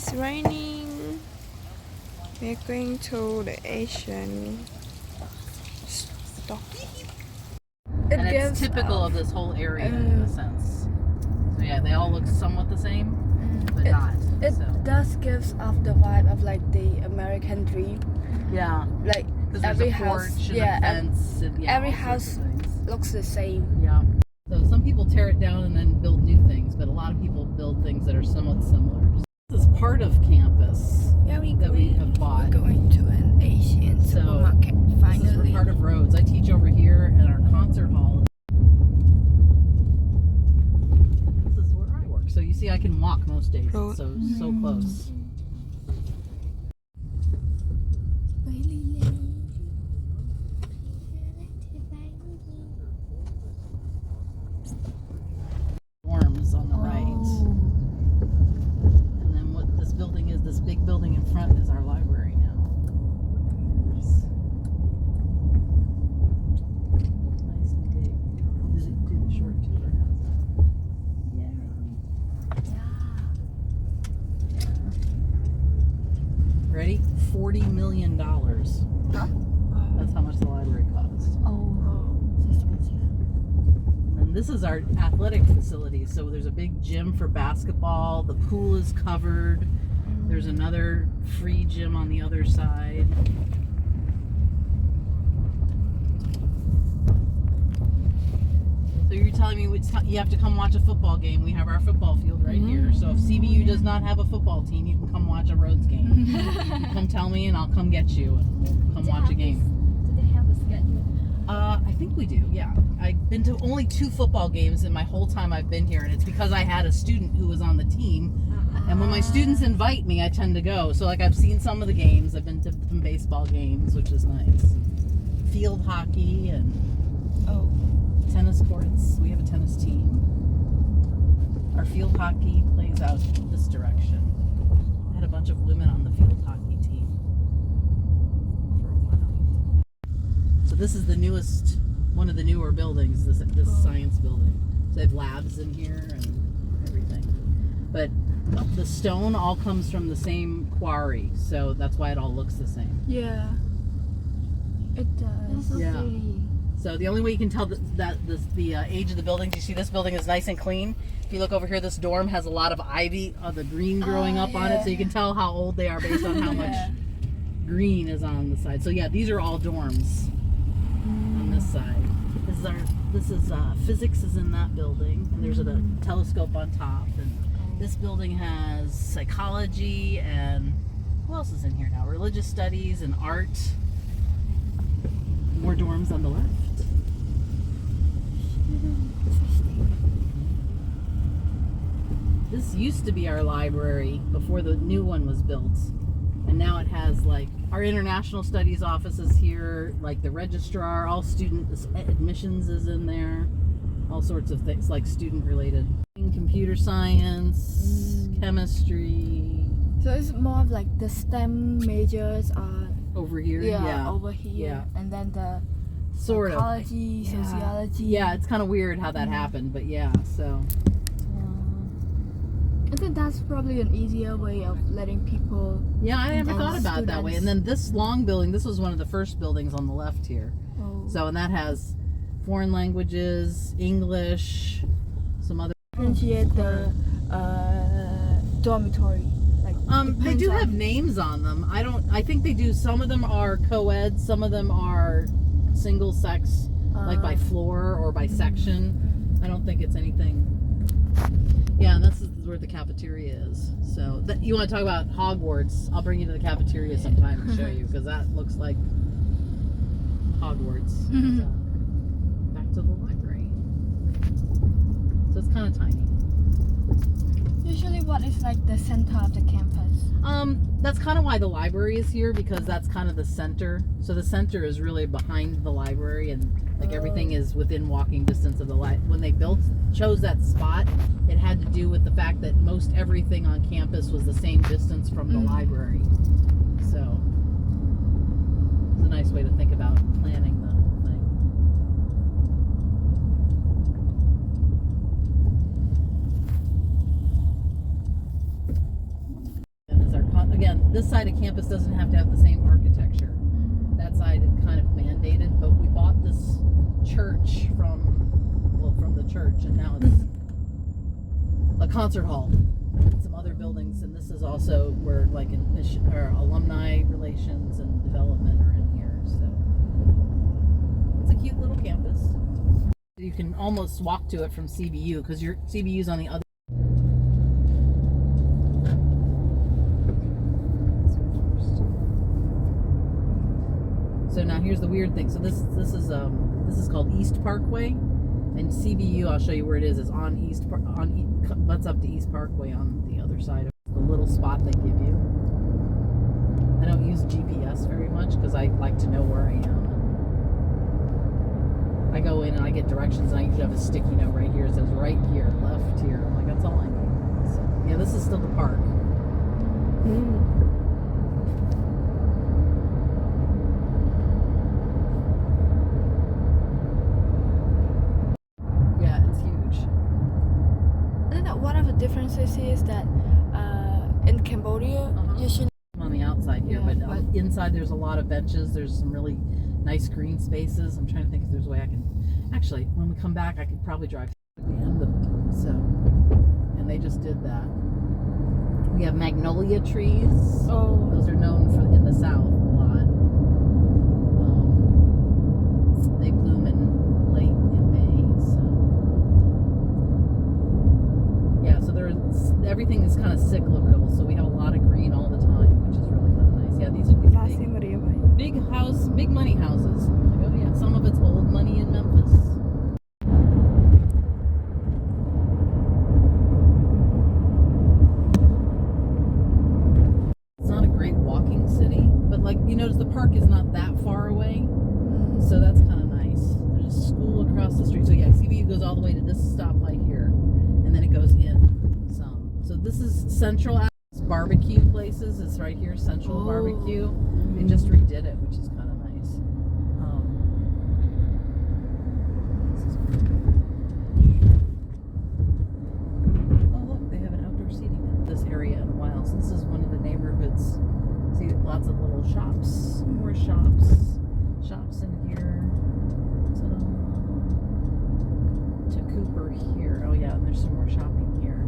It's raining. We're going to the Asian store. And it's typical of this whole area in a sense. So yeah, they all look somewhat the same, but not. It does gives off the vibe of like the American dream. Yeah. Like every house, every house looks the same. Yeah. So some people tear it down and then build new things, but a lot of people build things that are somewhat similar. This is part of campus that we have bought. We're going to an Asian supermarket finally. This is part of Rhodes. I teach over here at our concert hall. This is where I work. So you see I can walk most days. So close. Dorms on the right. And then what this building is, this big building in front is our library now. Nice and big. Did it do the short tour? Yeah. Ready? $40 million. Huh? That's how much the library costs. And this is our athletic facility. So there's a big gym for basketball. The pool is covered. There's another free gym on the other side. So you're telling me you have to come watch a football game. We have our football field right here. So if CBU does not have a football team, you can come watch a Rhodes game. Come tell me and I'll come get you and we'll come watch a game. Do they have a schedule? I think we do, yeah. I've been to only 2 football games in my whole time I've been here, and it's because I had a student who was on the team. And when my students invite me, I tend to go. So like I've seen some of the games. I've been to some baseball games, which is nice. Field hockey and tennis courts. We have a tennis team. Our field hockey plays out this direction. I had a bunch of women on the field hockey team for a while. So this is the newest, one of the newer buildings, this science building. So they have labs in here and everything. But the stone all comes from the same quarry, so that's why it all looks the same. Yeah, it does. Yeah. So the only way you can tell the age of the buildings, you see this building is nice and clean. If you look over here, this dorm has a lot of ivy, the green growing up on it, so you can tell how old they are based on how much green is on the side. So yeah, these are all dorms on this side. This is physics is in that building, and there's a telescope on top. And this building has psychology and what else is in here now? Religious studies and art. More dorms on the left. This used to be our library before the new one was built. And now it has like our international studies offices here, like the registrar, all student admissions is in there. All sorts of things like student related. Computer science, chemistry. So it's more of like the STEM majors are over here. Yeah, over here. Yeah. And then the sort psychology, sociology. Yeah, it's kind of weird how that happened, but yeah, so. I think that's probably an easier way of letting people. Yeah, I never thought about it that way. And then this long building, this was one of the first buildings on the left here. So, and that has foreign languages, English, some other. Differentiate the dormitory. They do have names on them. I think they do. Some of them are co-ed, some of them are single sex, like by floor or by section. I don't think it's anything. Yeah, and this is where the cafeteria is. So you want to talk about Hogwarts? I'll bring you to the cafeteria sometime and show you, because that looks like Hogwarts. So, back to the library. So it's kind of tiny. Usually what is like the center of the campus? That's kind of why the library is here, because that's kind of the center. So the center is really behind the library, and like everything is within walking distance of the when they chose that spot, it had to do with the fact that most everything on campus was the same distance from the library. So it's a nice way to think about planning the thing. this side of campus doesn't have to have the same architecture. That side is kind of mandated, but we bought this church from the church, and now it's a concert hall and some other buildings, and this is also where like alumni relations and development are in here. So it's a cute little campus. You can almost walk to it from CBU because your CBU's on the other. So now here's the weird thing. So this is called East Parkway, and CBU, I'll show you where it is on butts up to East Parkway on the other side of the little spot they give you. I don't use GPS very much because I like to know where I am. I go in and I get directions, and I usually have a sticky note right here. It says right here, left here. I'm like, that's all I need. So, yeah, this is still the park. Yeah, it's huge. I think that one of the differences is that in Cambodia, you should. On the outside here, but inside there's a lot of benches. There's some really nice green spaces. I'm trying to think if there's a way I can. Actually, when we come back, I could probably drive to the end of it. So, and they just did that. We have magnolia trees. Oh, those are known for in the South a lot. They bloom in late in May. So, yeah. So everything is kind of cyclical. So we have a lot of green all the time, which is really kind of nice. Yeah, these are these big money houses. Like, oh yeah, some of it's old money in Memphis. It's not a great walking city, but like you notice the park is not that far away, so that's kind of nice. There's a school across the street. So yeah, CBU goes all the way to this stoplight here, and then it goes in some. So this is Central Barbecue places. It's right here, Central Barbecue. They just redid it, which is kind of nice. Oh look, they have an outdoor seating in this area in a while. So this is one of the neighborhoods. See, lots of little shops, more shops in here. To Cooper here. Oh yeah, and there's some more shopping here.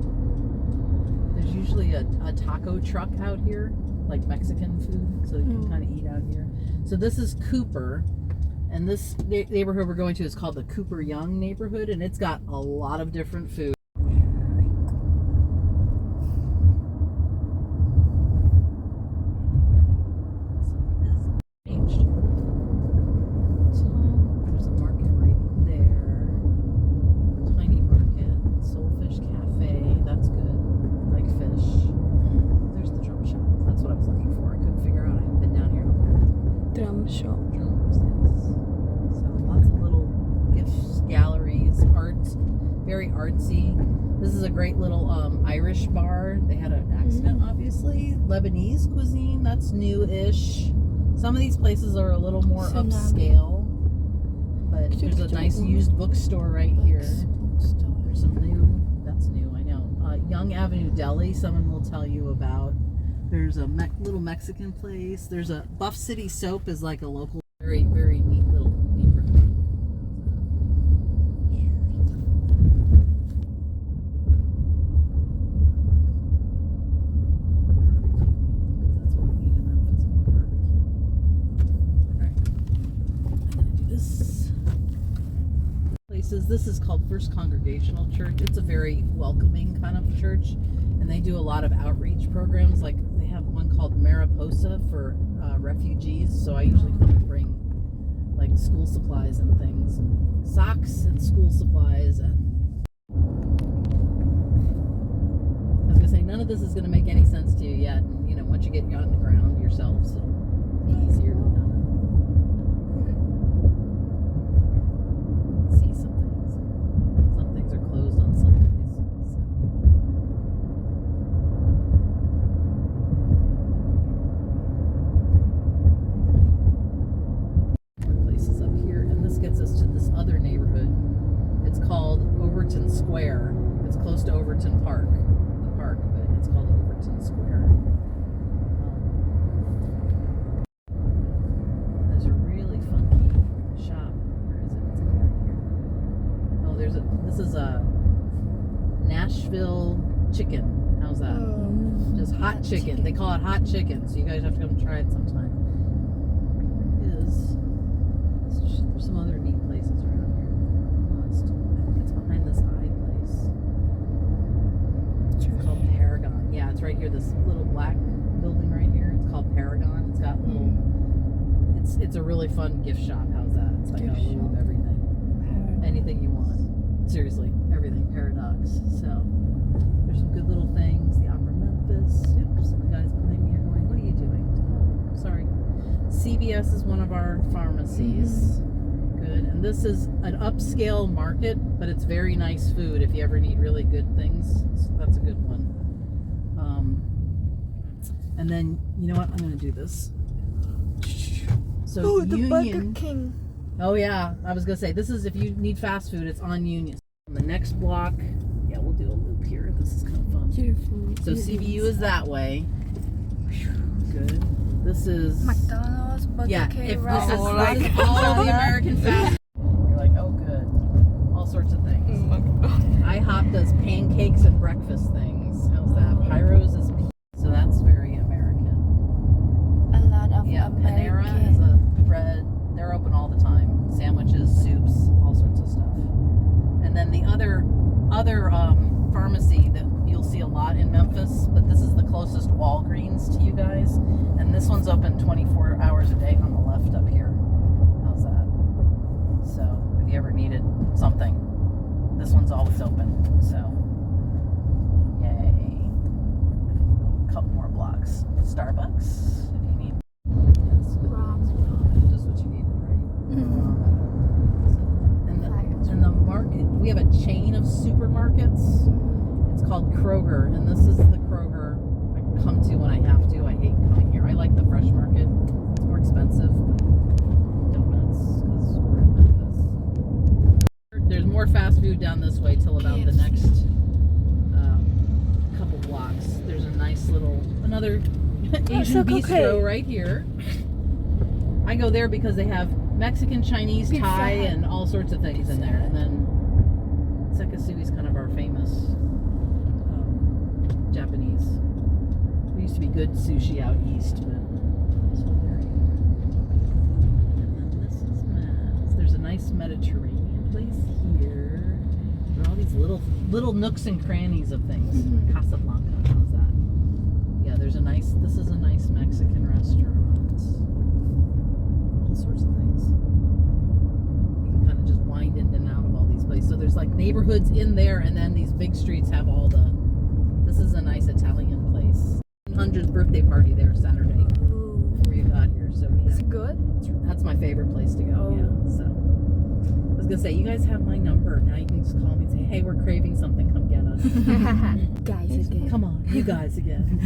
There's usually a taco truck out here, like Mexican food, so you can kind of eat out here. So this is Cooper, and this neighborhood we're going to is called the Cooper Young neighborhood, and it's got a lot of different food. There's a market right there, tiny market, Soulfish Cafe. That's good. Like fish. There's the drum shop. That's what I was looking for. I couldn't figure out. I haven't been down here in a while. drum shop. Drums, yes. So lots of little gift galleries, arts, very artsy. This is a great little Irish bar. They had an accident, obviously. Lebanese cuisine, that's new-ish. Some of these places are a little more upscale. But there's a nice used bookstore right here. There's some new, that's new, I know. Young Avenue Deli, someone will tell you about. There's a little Mexican place. There's a Buff City Soap is like a local, very, very neat little neighborhood. That's what we need in Memphis, more barbecue. Alright. I'm gonna do this. This is called First Congregational Church. It's a very welcoming kind of church, and they do a lot of outreach programs. Like they have one called Mariposa for refugees, so I usually come and bring like school supplies and things, and socks and school supplies. And I was gonna say, none of this is gonna make any sense to you yet, and you know, once you get on the ground yourselves, it'll be easier to see some things. Some things are closed on Sundays. More places up here, and this gets us to this other neighborhood. It's called Overton Square. It's close to Overton Park, the park, but it's called Overton Square. Just hot chicken. They call it hot chicken, so you guys have to come try it sometime. There's some other neat places around here. I think it's behind this eye place. It's called Paragon. Yeah, it's right here. This little black building right here. It's called Paragon. It's got little. It's a really fun gift shop. How's that? It's like a little of everything. Anything you want. Seriously, everything. Paradox. So there's some good little things. The Opera Memphis. Oops, the guys behind me are going, what are you doing? Oh, sorry. CVS is one of our pharmacies. Good. And this is an upscale market, but it's very nice food if you ever need really good things. So that's a good one. And then, you know what? I'm going to do this. So the Union. Burger King. Oh yeah, I was gonna say this is if you need fast food, it's on Union. On the next block, yeah, we'll do a loop here. This is kind of fun. Beautiful. So CVU is that way. Good. This is McDonald's, Burger King, If Ralph's. this is all the American fast food. You're like, oh good, all sorts of things. IHOP does pancakes and breakfast things. How's that? Pyros is so that's very American. A lot of Panera American. is a bread. They're open all the time. Sandwiches, soups, all sorts of stuff. And then the other pharmacy that you'll see a lot in Memphis, but this is the closest Walgreens to you guys. And this one's open 24 hours a day on the left up here. How's that? So if you ever needed something, this one's always open. So yay. A couple more blocks. Starbucks if you need. Just what you needed, right? And the market, we have a chain of supermarkets. It's called Kroger, and this is the Kroger I come to when I have to. I hate coming here. I like the fresh market. It's more expensive, but donuts because we're in Memphis. There's more fast food down this way till about the next couple blocks. There's a nice another Asian bistro right here. I go there because they have Mexican, Chinese, Thai, and all sorts of things in there. And then Sekisui's kind of our famous Japanese. There used to be good sushi out east, but this whole area. And then this is Mass. There's a nice Mediterranean place here. There are all these little nooks and crannies of things. Casablanca, how's that? Yeah, this is a nice Mexican restaurant. All sorts of things. You can kind of just wind in and out of all these places. So there's like neighborhoods in there, and then these big streets have all this is a nice Italian place. 100th birthday party there Saturday before you got here. So Is it good? That's my favorite place to go. Yeah. So I was gonna say, you guys have my number. Now you can just call me and say, hey, we're craving something. Come get us. Guys again. Come on, you guys again.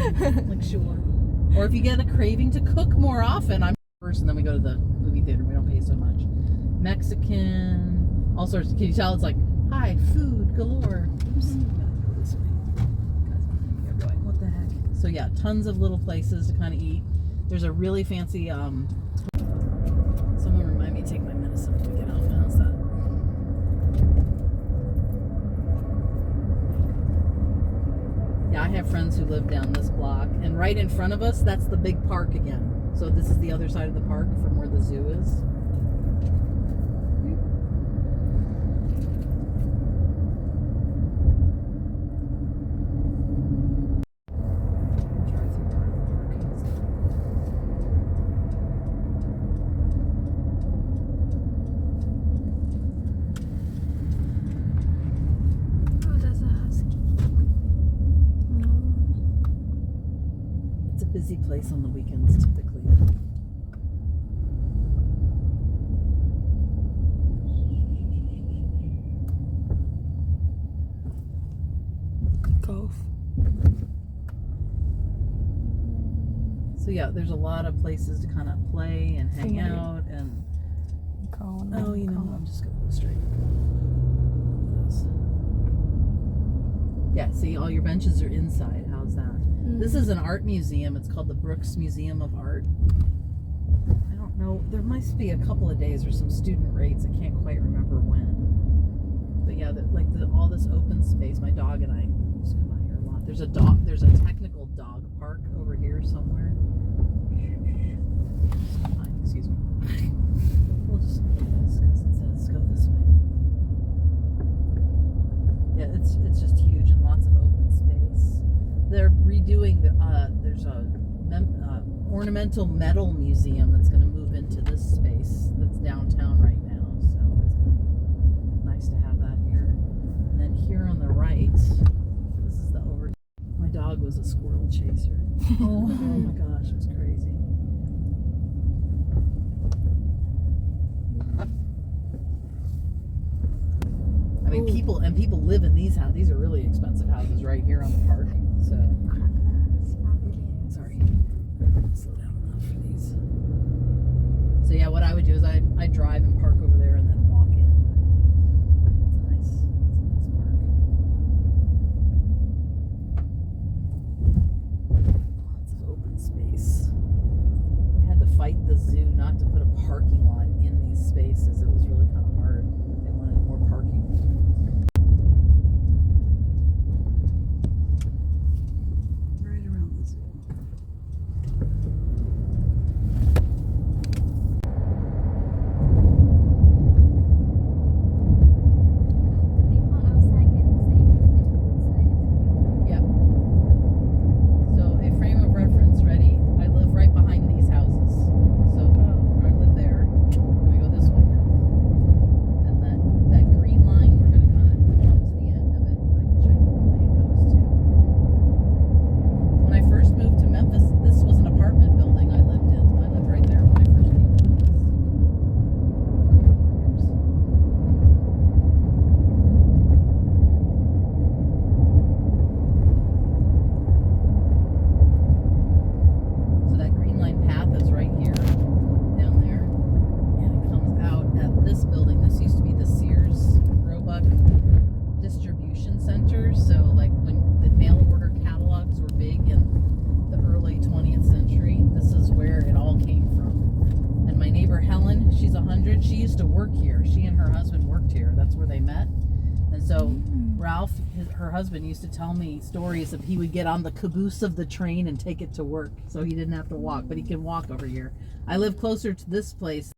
Like sure. Or if you get a craving to cook more often, I'm first, and then we go to the movie theater. We don't pay so much. Mexican, all sorts. Can you tell? It's like, hi, food galore. Oops. Go this way. Guys, you're going, what the heck? So yeah, tons of little places to kind of eat. There's a really fancy. Someone remind me to take my medicine when we get out. How's that? Yeah, I have friends who live down this block, and right in front of us, that's the big park again. So this is the other side of the park from where the zoo is. Oh, that's a husky. No. It's a busy place on the weekends typically. Golf. So yeah, there's a lot of places to kind of play and hang out and I'm just gonna go straight. Yeah, see, all your benches are inside. How's that? This is an art museum. It's called the Brooks Museum of Art. I don't know. There must be a couple of days or some student rates. I can't quite remember when. But yeah, all this open space. My dog and I just come out here a lot. There's a technical dog somewhere. Excuse me. We'll just do this because it says go this way. Yeah, it's just huge and lots of open space. They're redoing there's a ornamental metal museum that's going to move into this space that's downtown right now. So it's nice to have that here. And then here on the right, this is the over. My dog was a squirrel chaser. Oh my gosh, it was crazy. I mean, people live in these houses. These are really expensive houses right here on the parking. So, sorry, slow down enough for these. So yeah, what I would do is I drive and park over there and then walk in. It's a nice park. Lots of open space. We had to fight the zoo not to put a parking lot in these spaces. It was really kind of hard. They wanted more parking. Right around the zoo. Yep. So a frame of reference, ready? I live right behind these houses. So I live there. Let me go this way now. And that green line, we're gonna kind of come up to the end of it, and I can show you the building it goes to. When I first moved to Memphis, this was an apartment building I lived in. I lived right there when I first came to Memphis. So that green line path is right here, down there, and it comes out at this building. This used to be the Sears Roebuck Distribution Center. So like when the mail order catalogs were big in the early 20th century, this is where it all came from. And my neighbor Helen, she's 100. She used to work here. She and her husband worked here. That's where they met. And so Ralph, her husband, used to tell me stories of he would get on the caboose of the train and take it to work, so he didn't have to walk, but he can walk over here. I live closer to this place